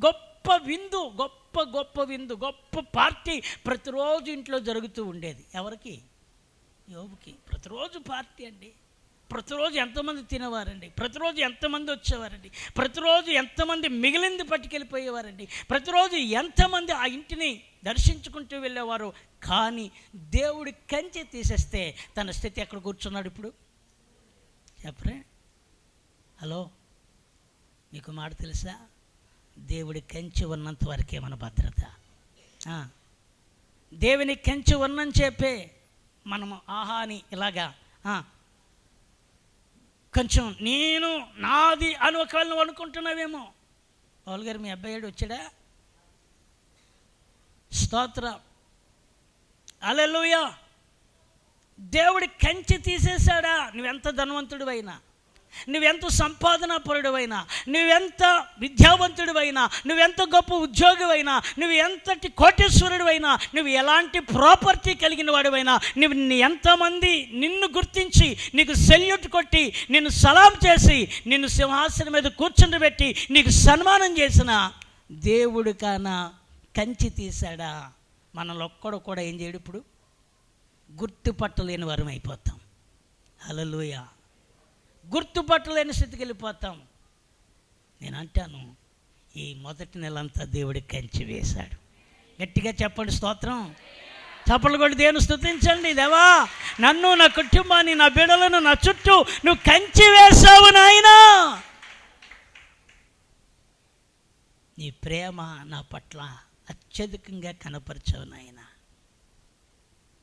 గొప్ప విందు, గొప్ప విందు, గొప్ప పార్టీ ప్రతిరోజు ఇంట్లో జరుగుతూ ఉండేది. ఎవరికి? యోబుకి. ప్రతిరోజు పార్టీ అండి. ప్రతిరోజు ఎంతమంది తినేవారండి, ప్రతిరోజు ఎంతమంది వచ్చేవారండి, ప్రతిరోజు ఎంతమంది మిగిలింది పట్టుకెళ్ళిపోయేవారండి, ప్రతిరోజు ఎంతమంది ఆ ఇంటిని దర్శించుకుంటూ వెళ్ళేవారు. కానీ దేవుడి కంచె తీసేస్తే తన స్థితి ఎక్కడ కూర్చున్నాడు ఇప్పుడు చెప్పరే? హలో, మీకు మాట తెలుసా? దేవుడి కంచె ఉన్నంత వరకే మన భద్రత. దేవుని కంచె ఉన్నని చెప్పే మనము ఆహాని ఇలాగా కొంచెం నేను నాది అని ఒకవేళ నువ్వు అనుకుంటున్నావేమో. పౌలు గారు మీ అబ్బాయి వచ్చాడా? స్తోత్రం, హల్లెలూయా. దేవుడి కంచె తీసేశాడా? నువ్వెంత ధనవంతుడివైనా, నువ్వెంత సంపాదనాపరుడివైనా, నువ్వెంత విద్యావంతుడివైనా, నువ్వెంత గొప్ప ఉద్యోగివైనా, నువ్వు ఎంతటి కోటేశ్వరుడివైనా, నువ్వు ఎలాంటి ప్రాపర్టీ కలిగిన వాడివైనా, నువ్వు ఎంతమంది నిన్ను గుర్తించి నీకు సెల్యూట్ కొట్టి నిన్ను సలాం చేసి నిన్ను సింహాసనం మీద కూర్చుండబెట్టి నీకు సన్మానం చేసిన దేవుడు కానా కంచి తీశాడా? మనలో ఒక్కడు కూడా ఏం చేయడు ఇప్పుడు? గుర్తుపట్టలేని వారం అయిపోతాం. హల్లెలూయా. గుర్తుపట్టలేని స్థితికి వెళ్ళిపోతాం. నేను అంటాను, ఈ మొదటి నెలంతా దేవుడి కంచి వేశాడు. గట్టిగా చెప్పండి స్తోత్రం. చప్పట్లు కొట్టి దేవుని స్తుతించండి. దేవా, నన్ను, నా కుటుంబాన్ని, నా బిడ్డలను, నా చుట్టూ నువ్వు కంచి వేశావు నాయనా. నీ ప్రేమ నా పట్ల అత్యధికంగా కనపరిచావు నాయన.